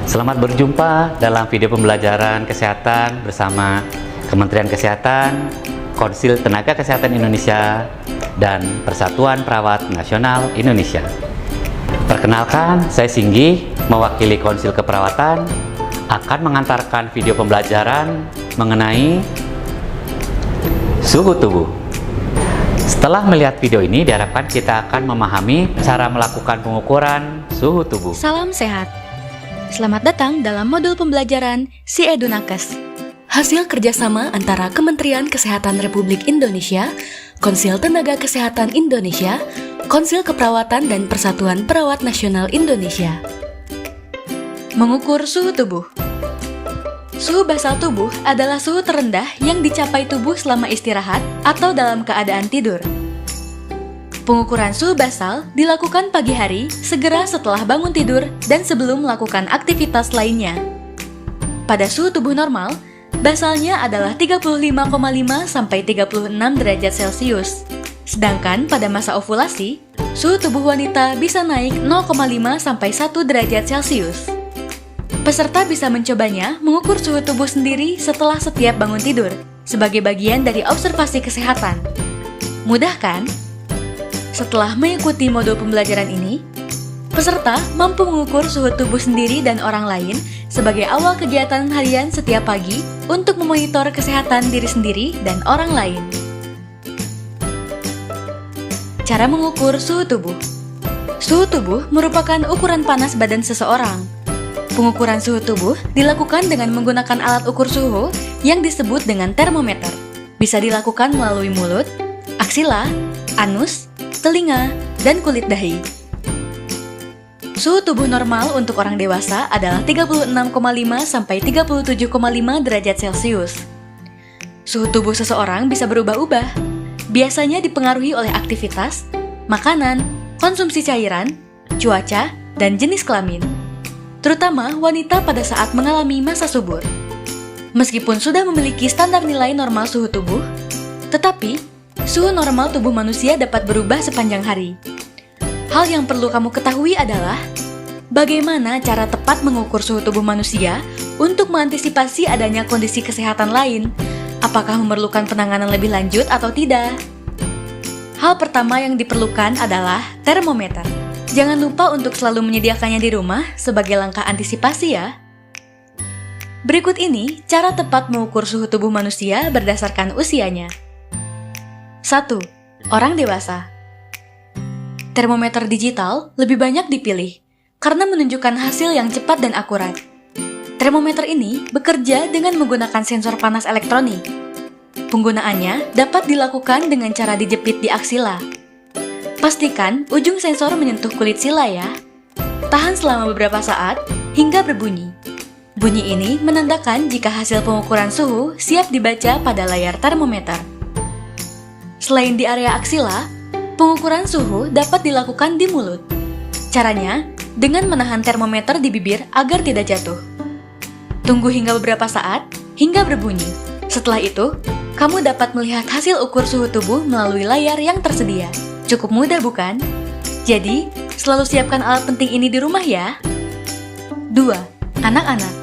Selamat berjumpa dalam video pembelajaran kesehatan bersama Kementerian Kesehatan, Konsil Tenaga Kesehatan Indonesia, dan Persatuan Perawat Nasional Indonesia. Perkenalkan, saya Singgi, mewakili Konsil Keperawatan, akan mengantarkan video pembelajaran mengenai suhu tubuh. Setelah melihat video ini, diharapkan kita akan memahami cara melakukan pengukuran suhu tubuh. Salam sehat. Selamat datang dalam modul pembelajaran SIEDU Nakes. Hasil kerjasama antara Kementerian Kesehatan Republik Indonesia, Konsil Tenaga Kesehatan Indonesia, Konsil Keperawatan dan Persatuan Perawat Nasional Indonesia. Mengukur suhu tubuh. Suhu basal tubuh adalah suhu terendah yang dicapai tubuh selama istirahat atau dalam keadaan tidur. Pengukuran suhu basal dilakukan pagi hari, segera setelah bangun tidur, dan sebelum melakukan aktivitas lainnya. Pada suhu tubuh normal, basalnya adalah 35,5 sampai 36 derajat Celcius. Sedangkan pada masa ovulasi, suhu tubuh wanita bisa naik 0,5 sampai 1 derajat Celcius. Peserta bisa mencobanya mengukur suhu tubuh sendiri setelah setiap bangun tidur, sebagai bagian dari observasi kesehatan. Mudah kan? Setelah mengikuti modul pembelajaran ini, peserta mampu mengukur suhu tubuh sendiri dan orang lain sebagai awal kegiatan harian setiap pagi untuk memonitor kesehatan diri sendiri dan orang lain. Cara mengukur suhu tubuh. Suhu tubuh merupakan ukuran panas badan seseorang. Pengukuran suhu tubuh dilakukan dengan menggunakan alat ukur suhu yang disebut dengan termometer. Bisa dilakukan melalui mulut, aksila, anus, telinga, dan kulit dahi. Suhu tubuh normal untuk orang dewasa adalah 36,5 sampai 37,5 derajat Celcius. Suhu tubuh seseorang bisa berubah-ubah, biasanya dipengaruhi oleh aktivitas, makanan, konsumsi cairan, cuaca, dan jenis kelamin, terutama wanita pada saat mengalami masa subur. Meskipun sudah memiliki standar nilai normal suhu tubuh, tetapi suhu normal tubuh manusia dapat berubah sepanjang hari. Hal yang perlu kamu ketahui adalah bagaimana cara tepat mengukur suhu tubuh manusia untuk mengantisipasi adanya kondisi kesehatan lain. Apakah memerlukan penanganan lebih lanjut atau tidak? Hal pertama yang diperlukan adalah termometer. Jangan lupa untuk selalu menyediakannya di rumah sebagai langkah antisipasi ya. Berikut ini cara tepat mengukur suhu tubuh manusia berdasarkan usianya. 1. Orang dewasa. Termometer digital lebih banyak dipilih karena menunjukkan hasil yang cepat dan akurat. Termometer ini bekerja dengan menggunakan sensor panas elektronik. Penggunaannya dapat dilakukan dengan cara dijepit di aksila. Pastikan ujung sensor menyentuh kulit sila ya. Tahan selama beberapa saat hingga berbunyi. Bunyi ini menandakan jika hasil pengukuran suhu siap dibaca pada layar termometer. Selain di area aksila, pengukuran suhu dapat dilakukan di mulut. Caranya, dengan menahan termometer di bibir agar tidak jatuh. Tunggu hingga beberapa saat, hingga berbunyi. Setelah itu, kamu dapat melihat hasil ukur suhu tubuh melalui layar yang tersedia. Cukup mudah bukan? Jadi, selalu siapkan alat penting ini di rumah ya. 2. Anak-anak.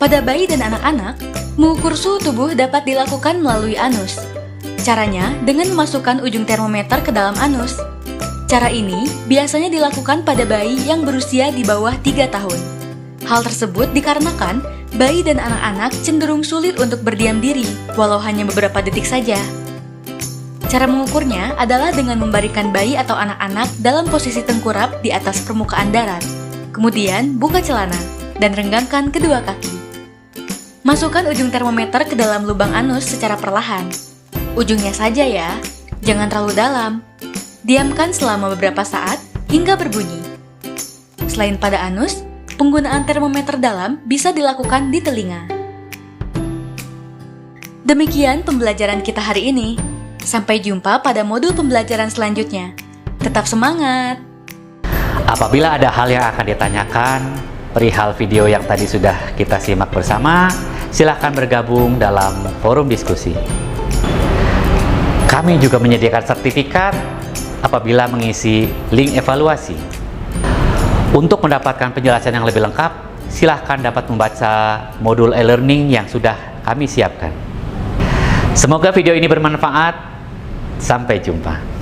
Pada bayi dan anak-anak, mengukur suhu tubuh dapat dilakukan melalui anus. Caranya dengan memasukkan ujung termometer ke dalam anus. Cara ini biasanya dilakukan pada bayi yang berusia di bawah 3 tahun. Hal tersebut dikarenakan bayi dan anak-anak cenderung sulit untuk berdiam diri, walau hanya beberapa detik saja. Cara mengukurnya adalah dengan membaringkan bayi atau anak-anak dalam posisi tengkurap di atas permukaan darat. Kemudian buka celana dan renggangkan kedua kaki. Masukkan ujung termometer ke dalam lubang anus secara perlahan. Ujungnya saja ya, jangan terlalu dalam. Diamkan selama beberapa saat hingga berbunyi. Selain pada anus, penggunaan termometer dalam bisa dilakukan di telinga. Demikian pembelajaran kita hari ini. Sampai jumpa pada modul pembelajaran selanjutnya. Tetap semangat! Apabila ada hal yang akan ditanyakan perihal video yang tadi sudah kita simak bersama, silahkan bergabung dalam forum diskusi. Kami juga menyediakan sertifikat apabila mengisi link evaluasi. Untuk mendapatkan penjelasan yang lebih lengkap, silahkan dapat membaca modul e-learning yang sudah kami siapkan. Semoga video ini bermanfaat. Sampai jumpa.